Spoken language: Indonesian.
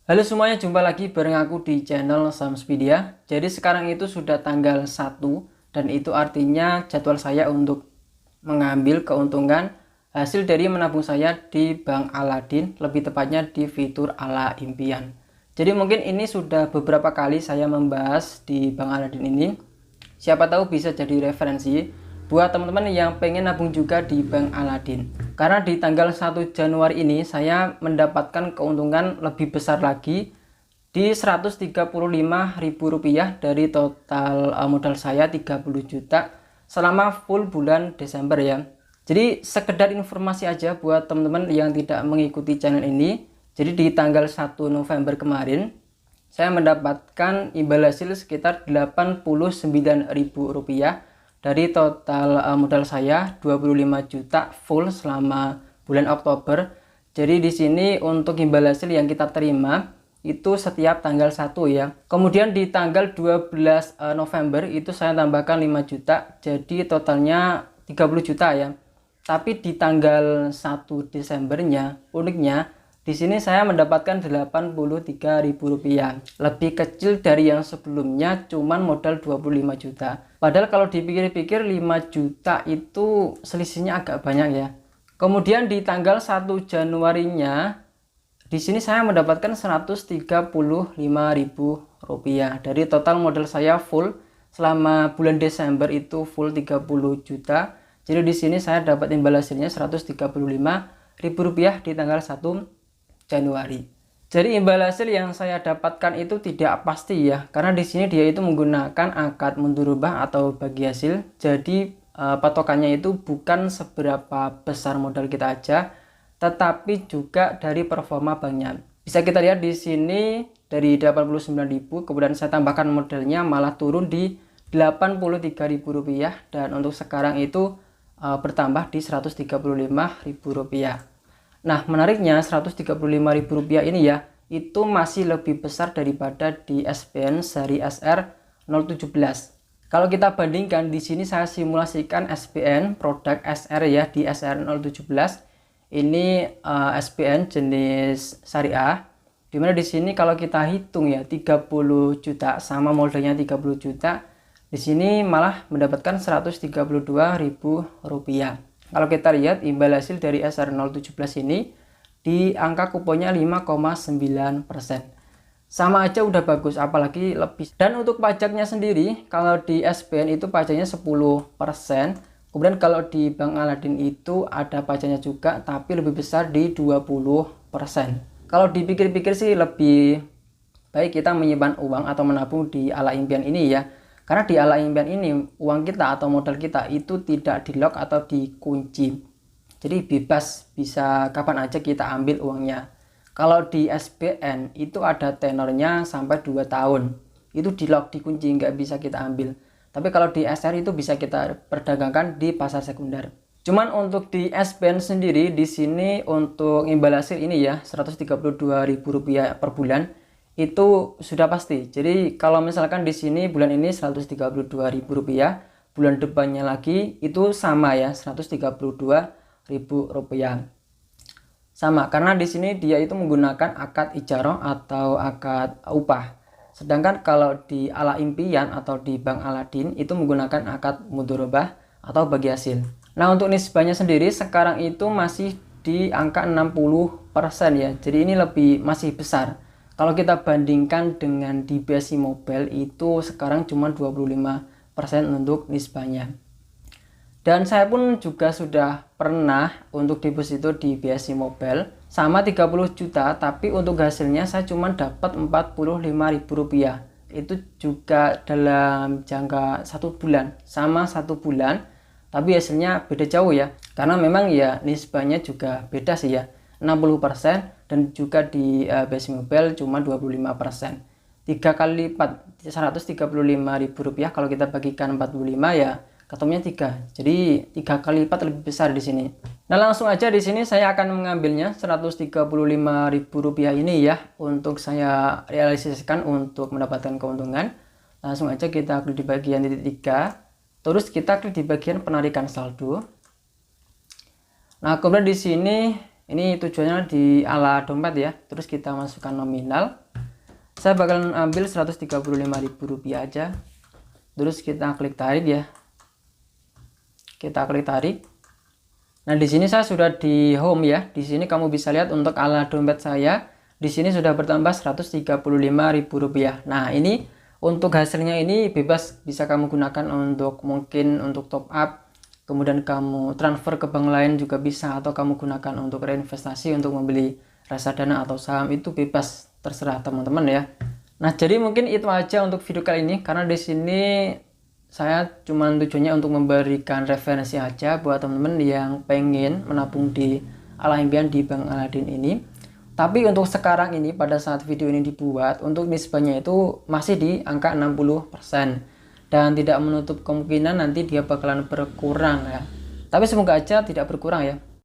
Halo semuanya, jumpa lagi bareng aku di channel Samspedia. Jadi sekarang itu sudah tanggal 1 dan itu artinya jadwal saya untuk mengambil keuntungan hasil dari menabung saya di Bank Aladin, lebih tepatnya di fitur ala impian. Jadi mungkin ini sudah beberapa kali saya membahas di Bank Aladin ini. Siapa tahu bisa jadi referensi buat teman-teman yang pengen nabung juga di Bank Aladin. Karena di tanggal 1 Januari ini saya mendapatkan keuntungan lebih besar lagi di Rp135.000 dari total modal saya 30 juta selama full bulan Desember ya. Jadi sekedar informasi aja buat teman-teman yang tidak mengikuti channel ini. Jadi di tanggal 1 November kemarin saya mendapatkan imbal hasil sekitar Rp89.000 dari total modal saya 25 juta full selama bulan Oktober. Jadi di sini untuk imbal hasil yang kita terima itu setiap tanggal 1 ya. Kemudian di tanggal 12 November itu saya tambahkan 5 juta, jadi totalnya 30 juta ya. Tapi di tanggal 1 Desembernya uniknya di sini saya mendapatkan Rp83.000. Lebih kecil dari yang sebelumnya, cuman modal 25 juta. Padahal kalau dipikir-pikir 5 juta itu selisihnya agak banyak ya. Kemudian di tanggal 1 Januarinya di sini saya mendapatkan Rp135.000 dari total modal saya full selama bulan Desember itu full 30 juta. Jadi di sini saya dapat imbal hasilnya Rp135.000 di tanggal 1 Januari. Jadi imbal hasil yang saya dapatkan itu tidak pasti ya, karena di sini dia itu menggunakan akad mudharabah atau bagi hasil. Jadi patokannya itu bukan seberapa besar modal kita aja, tetapi juga dari performa banknya. Bisa kita lihat di sini dari 89.000, kemudian saya tambahkan modalnya malah turun di Rp83.000 dan untuk sekarang itu bertambah di Rp135.000. Nah, menariknya Rp135.000 ini ya, itu masih lebih besar daripada di SPN seri SR017. Kalau kita bandingkan di sini saya simulasikan SPN produk SR ya di SR017. Ini SPN jenis syariah. Dimana di sini kalau kita hitung ya 30 juta sama modalnya 30 juta, di sini malah mendapatkan Rp132.000. Kalau kita lihat imbal hasil dari SR017 ini di angka kuponnya 5,9%. Sama aja udah bagus, apalagi lebih. Dan untuk pajaknya sendiri, kalau di SPN itu pajaknya 10%. Kemudian kalau di Bank Aladin itu ada pajaknya juga, tapi lebih besar di 20%. Kalau dipikir-pikir sih lebih baik kita menyimpan uang atau menabung di ala impian ini ya. Karena di ala impian ini uang kita atau modal kita itu tidak di lock atau dikunci. Jadi bebas, bisa kapan aja kita ambil uangnya. Kalau di SBN itu ada tenornya sampai 2 tahun. Itu di lock, dikunci, nggak bisa kita ambil. Tapi kalau di SR itu bisa kita perdagangkan di pasar sekunder. Cuman untuk di SBN sendiri di sini untuk imbal hasil ini ya Rp132.000 per bulan. Itu sudah pasti. Jadi kalau misalkan di sini bulan ini Rp132.000, bulan depannya lagi itu sama ya Rp132.000. Sama karena di sini dia itu menggunakan akad ijarah atau akad upah. Sedangkan kalau di ala impian atau di Bank Aladin itu menggunakan akad mudharabah atau bagi hasil. Nah, untuk nisbahnya sendiri sekarang itu masih di angka 60% ya. Jadi ini masih besar. Kalau kita bandingkan dengan di BSI Mobile itu sekarang cuma 25% untuk nisbahnya. Dan saya pun juga sudah pernah untuk deposito di BSI Mobile sama 30 juta, tapi untuk hasilnya saya cuma dapat Rp45.000. Itu juga dalam jangka 1 bulan, sama 1 bulan, tapi hasilnya beda jauh ya. Karena memang ya nisbahnya juga beda sih ya. 60% dan juga di BSI Mobile cuma 25%. 3 kali lipat Rp135.000 kalau kita bagikan 45 ya ketemunya 3. Jadi 3 kali lipat lebih besar di sini. Nah, langsung aja di sini saya akan mengambilnya Rp135.000 ini ya untuk saya realisasikan untuk mendapatkan keuntungan. Langsung aja kita klik di bagian titik 3. Terus kita klik di bagian penarikan saldo. Nah, kemudian di sini Ini tujuannya di ala dompet ya. Terus kita masukkan nominal. Saya bakalan ambil Rp135.000 aja. Terus kita klik tarik ya. Kita klik tarik. Nah, di sini saya sudah di home ya. Di sini kamu bisa lihat untuk ala dompet saya di sini sudah bertambah Rp135.000. Nah, ini untuk hasilnya ini bebas, bisa kamu gunakan untuk mungkin untuk top up, kemudian kamu transfer ke bank lain juga bisa, atau kamu gunakan untuk reinvestasi untuk membeli reksadana atau saham, itu bebas, terserah teman-teman ya. Nah, jadi mungkin itu aja untuk video kali ini, karena di sini saya cuma tujuannya untuk memberikan referensi aja buat teman-teman yang pengen menabung di ala impian di Bank Aladin ini. Tapi untuk sekarang ini, pada saat video ini dibuat, untuk nisbahnya itu masih di angka 60%. Dan tidak menutup kemungkinan nanti dia bakalan berkurang ya. Tapi semoga aja tidak berkurang ya.